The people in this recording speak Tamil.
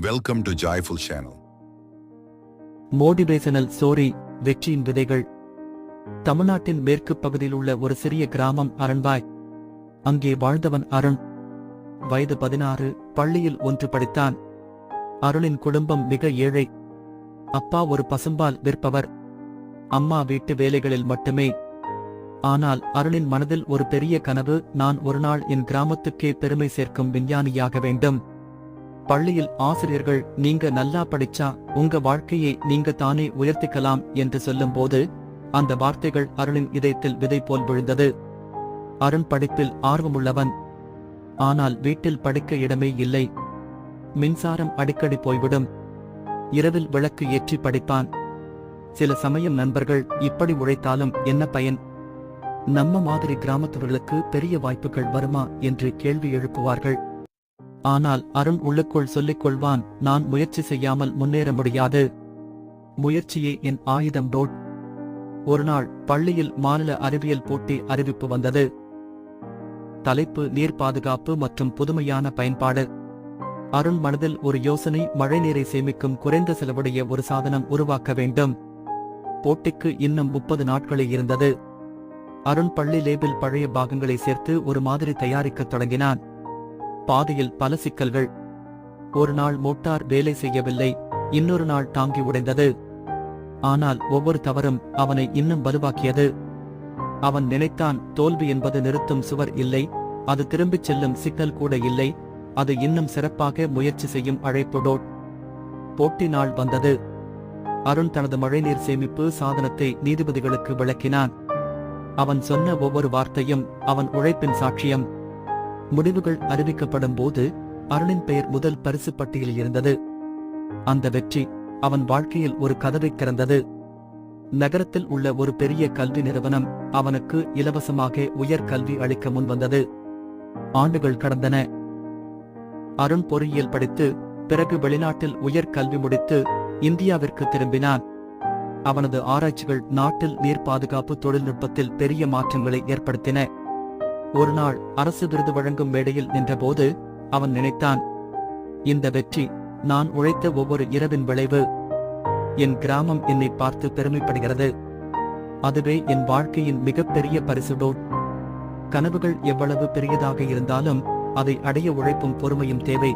Welcome to Joyful Channel. Motivational story வெற்றியின் விதைகள். தமிழ்நாட்டின் மேற்கு பகுதியில் உள்ள ஒரு சிறிய கிராமம் அரண்வாய். அங்கே வாழ்ந்தவன் அருண். வயது 16. பள்ளியில் 1 படித்தான். அருணின் குடும்பம் மிக ஏழை. அப்பா ஒரு பசும்பால் விற்பவர், அம்மா வீட்டு வேலைகளில் மட்டுமே. ஆனால் அருணின் மனதில் ஒரு பெரிய கனவு. நான் ஒருநாள் என் கிராமத்துக்கே பெருமை சேர்க்கும் விஞ்ஞானியாக வேண்டும். பள்ளியில் ஆசிரியர்கள் நீங்க நல்லா படிச்சா உங்க வாழ்க்கையை நீங்க தானே உயர்த்திக்கலாம் என்று சொல்லும்போது அந்த வார்த்தைகள் அருணின் இதயத்தில் விதை போல் விழுந்தது. அருண் படிப்பில் ஆர்வமுள்ளவன். ஆனால் வீட்டில் படிக்க இடமே இல்லை. மின்சாரம் அடிக்கடி போய்விடும். இரவில் விளக்கு ஏற்றி படிப்பான். சில சமயம் நண்பர்கள் இப்படி உழைத்தாலும் என்ன பயன், நம்ம மாதிரி கிராமத்தவர்களுக்கு பெரிய வாய்ப்புகள் வருமா என்று கேள்வி எழுப்புவார்கள். ஆனால் அருண் உள்ளுக்குள் சொல்லிக் கொள்வான், நான் முயற்சி செய்யாமல் முன்னேற முடியாது. முயற்சியே என் ஆயுதம். ஒருநாள் பள்ளியில் மாநில அறிவியல் போட்டி அறிவிப்பு வந்தது. தலைப்பு நீர் பாதுகாப்பு மற்றும் புதுமையான பயன்பாடு. அருண் மனதில் ஒரு யோசனை, மழைநீரை சேமிக்கும் குறைந்த செலவுடைய ஒரு சாதனம் உருவாக்க வேண்டும். போட்டிக்கு இன்னும் 30 நாட்களே இருந்தது. அருண் பள்ளி லேபில் பழைய பாகங்களை சேர்த்து ஒரு மாதிரி தயாரிக்கத் தொடங்கினான். பாதையில் பல சிக்கல்கள். ஒரு நாள் மோட்டார் வேலை செய்யவில்லை, இன்னொரு நாள் டாங்கி உடைந்தது. ஆனால் ஒவ்வொரு தவறும் அவனை இன்னும் வலுவாக்கியது. அவன் நினைத்தான், தோல்வி என்பது நிறுத்தும் சுவர் இல்லை, அது திரும்பிச் செல்லும் சிக்னல் கூட இல்லை, அது இன்னும் சிறப்பாக முயற்சி செய்யும் அழைப்பு. போட்டி நாள் வந்தது. அருண் தனது மழைநீர் சேமிப்பு சாதனத்தை நீதிபதிகளுக்கு விளக்கினான். அவன் சொன்ன ஒவ்வொரு வார்த்தையும் அவன் உழைப்பின் சாட்சியம். முடிவுகள் அறிவிக்கப்படும் போது அருணின் பெயர் முதல் பரிசு பட்டியலில் இருந்தது. அந்த வெற்றி அவன் வாழ்க்கையில் ஒரு கதவை திறந்தது. நகரத்தில் உள்ள ஒரு பெரிய கல்வி நிறுவனம் அவனுக்கு இலவசமாக உயர் கல்வி அளிக்க முன்வந்தது. ஆண்டுகள் கடந்தன. அருண் பொறியியல் படித்து பிறகு வெளிநாட்டில் உயர் கல்வி முடித்து இந்தியாவிற்கு திரும்பினான். அவனது ஆராய்ச்சிகள் நாட்டில் நீர் பாதுகாப்பு தொழில்நுட்பத்தில் பெரிய மாற்றங்களை ஏற்படுத்தின. ஒரு நாள் அரசு விருது வழங்கும் மேடையில் நின்றபோது அவன் நினைத்தான், இந்த வெற்றி நான் உழைத்த ஒவ்வொரு இரவின் விளைவு. என் கிராமம் என்னை பார்த்து பெருமைப்படுகிறது. அதுவே என் வாழ்க்கையின் மிகப்பெரிய பரிசு. கனவுகள் எவ்வளவு பெரியதாக இருந்தாலும் அதை அடைய உழைப்பும் பொறுமையும் தேவை.